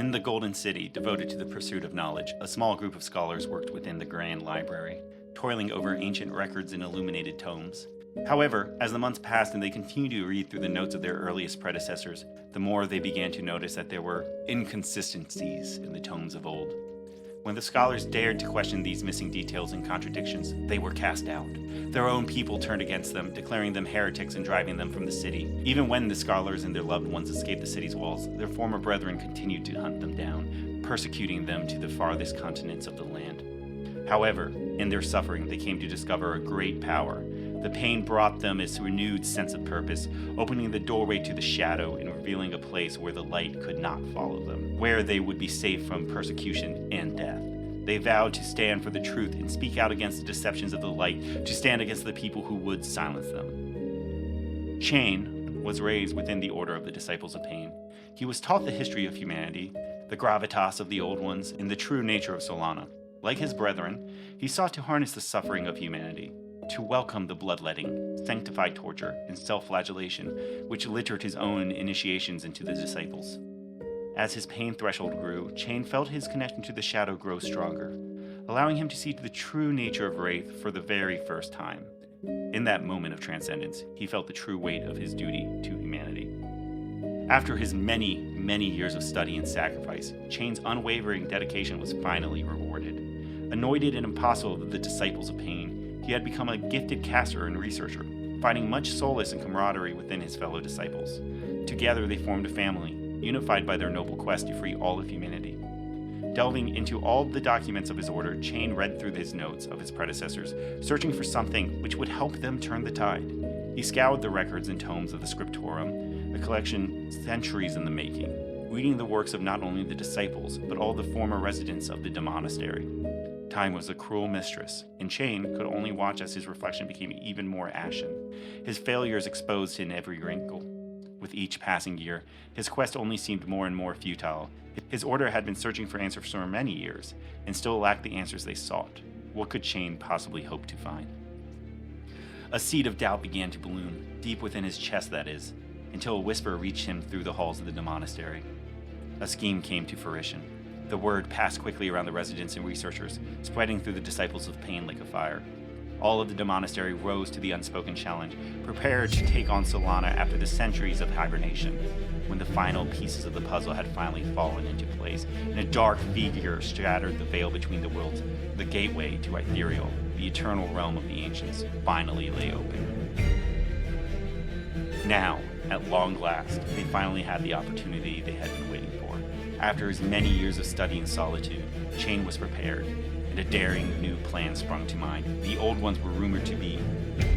In the Golden City, devoted to the pursuit of knowledge, a small group of scholars worked within the Grand Library, toiling over ancient records and illuminated tomes. However, as the months passed and they continued to read through the notes of their earliest predecessors, the more they began to notice that there were inconsistencies in the tomes of old. When the scholars dared to question these missing details and contradictions, they were cast out. Their own people turned against them, declaring them heretics and driving them from the city. Even when the scholars and their loved ones escaped the city's walls, their former brethren continued to hunt them down, persecuting them to the farthest continents of the land. However, in their suffering, they came to discover a great power. The pain brought them a renewed sense of purpose, opening the doorway to the shadow and revealing a place where the light could not follow them, where they would be safe from persecution and death. They vowed to stand for the truth and speak out against the deceptions of the light, to stand against the people who would silence them. Chane was raised within the order of the Disciples of Pain. He was taught the history of humanity, the gravitas of the Old Ones, and the true nature of Solana. Like his brethren, he sought to harness the suffering of humanity, to welcome the bloodletting, sanctified torture, and self-flagellation which littered his own initiations into the disciples. As his pain threshold grew, Chane felt his connection to the shadow grow stronger, allowing him to see the true nature of Wraith for the very first time. In that moment of transcendence, he felt the true weight of his duty to humanity. After his many years of study and sacrifice, Chane's unwavering dedication was finally rewarded. Anointed an apostle of the Disciples of Pain, he had become a gifted caster and researcher, finding much solace and camaraderie within his fellow disciples. Together they formed a family, unified by their noble quest to free all of humanity. Delving into all the documents of his order, Chane read through his notes of his predecessors, searching for something which would help them turn the tide. He scoured the records and tomes of the Scriptorum, a collection centuries in the making, reading the works of not only the disciples, but all the former residents of the Demonastery. Time was a cruel mistress, and Chane could only watch as his reflection became even more ashen, his failures exposed in every wrinkle. With each passing year, his quest only seemed more and more futile. His order had been searching for answers for many years, and still lacked the answers they sought. What could Chane possibly hope to find? A seed of doubt began to bloom, deep within his chest that is, until a whisper reached him through the halls of the Demonastery. A scheme came to fruition. The word passed quickly around the residents and researchers, spreading through the Disciples of Pain like a fire. All of the Demonastery rose to the unspoken challenge, prepared to take on Solana after the centuries of hibernation. When the final pieces of the puzzle had finally fallen into place, and a dark figure shattered the veil between the worlds, the gateway to íArathael, the eternal realm of the ancients, finally lay open. Now, at long last, they finally had the opportunity they had been waiting for. After his many years of study and solitude, Chane was prepared, and a daring new plan sprung to mind. The old ones were rumored to be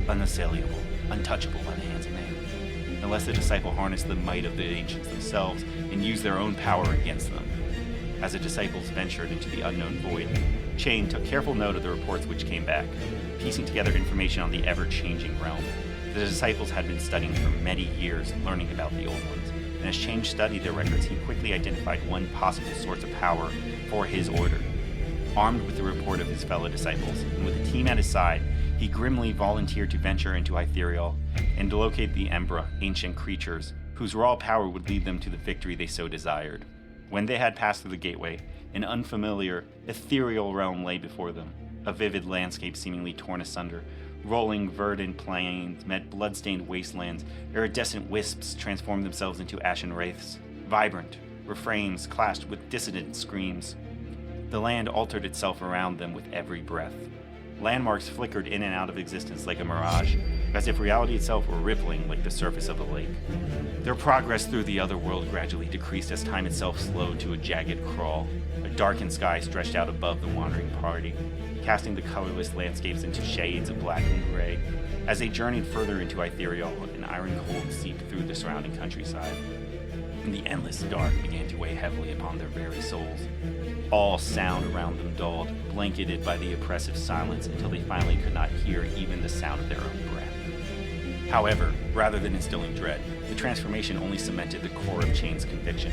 unassailable, untouchable by the hands of man, unless the disciple harnessed the might of the ancients themselves and used their own power against them. As the disciples ventured into the unknown void, Chane took careful note of the reports which came back, piecing together information on the ever-changing realm. The disciples had been studying for many years, learning about the old ones, and as Chane studied their records, he quickly identified one possible source of power for his order. Armed with the report of his fellow disciples, and with a team at his side, he grimly volunteered to venture into íArathael and to locate the Embra, ancient creatures, whose raw power would lead them to the victory they so desired. When they had passed through the gateway, an unfamiliar, ethereal realm lay before them, a vivid landscape seemingly torn asunder. Rolling verdant plains met blood-stained wastelands, iridescent wisps transformed themselves into ashen wraiths. Vibrant refrains clashed with dissonant screams. The land altered itself around them with every breath. Landmarks flickered in and out of existence like a mirage, as if reality itself were rippling like the surface of a lake. Their progress through the other world gradually decreased as time itself slowed to a jagged crawl. A darkened sky stretched out above the wandering party, casting the colorless landscapes into shades of black and gray. As they journeyed further into íArathael, an iron cold seeped through the surrounding countryside, and the endless dark began to weigh heavily upon their very souls. All sound around them dulled, blanketed by the oppressive silence until they finally could not hear even the sound of their own breath. However, rather than instilling dread, the transformation only cemented the core of Chane's conviction.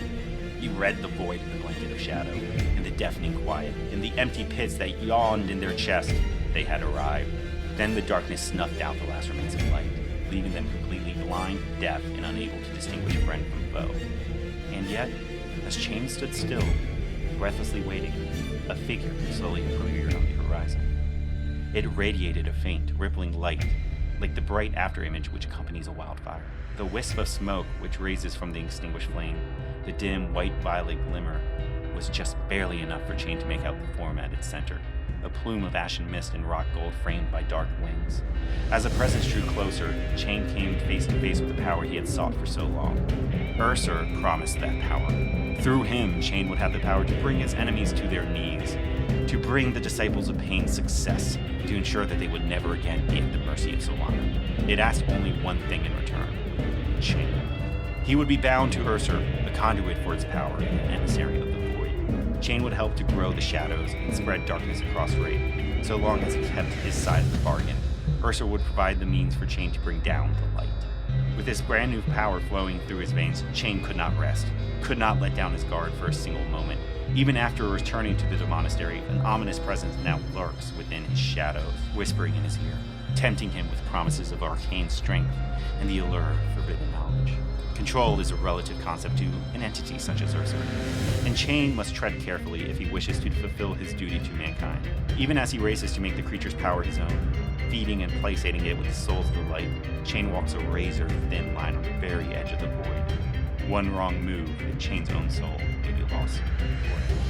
He read the void in the blanket of shadow, in the deafening quiet, in the empty pits that yawned in their chest. They had arrived. Then the darkness snuffed out the last remains of light, leaving them completely blind, deaf, and unable to distinguish friend from foe. And yet, As Chane stood still, breathlessly waiting, a figure slowly appeared on the horizon. It radiated a faint, rippling light, like the bright afterimage which accompanies a wildfire. The wisp of smoke which raises from the extinguished flame, the dim white-violet glimmer, was just barely enough for Chane to make out the form at its center, a plume of ashen mist and rock gold framed by dark wings. As the presence drew closer, Chane came face to face with the power he had sought for so long. Ursur promised that power. Through him, Chane would have the power to bring his enemies to their knees, to bring the disciples of pain success, to ensure that they would never again be at the mercy of Solana. It asked only one thing in return: Chane. He would be bound to Ursur, a conduit for its power, an emissary of the void. Chane would help to grow the shadows and spread darkness across Raid, so long as he kept his side of the bargain. Ursur would provide the means for Chane to bring down the light. With this brand new power flowing through his veins, Chane could not rest, could not let down his guard for a single moment. Even after returning to the Demonastery, an ominous presence now lurks within his shadows, whispering in his ear, tempting him with promises of arcane strength and the allure of forbidden knowledge. Control is a relative concept to an entity such as Ursur, and Chane must tread carefully if he wishes to fulfill his duty to mankind. Even as he races to make the creature's power his own, feeding and placating it with the souls of the light, Chane walks a razor-thin line on the very edge of the void. One wrong move, and Chane's own soul may be lost forever.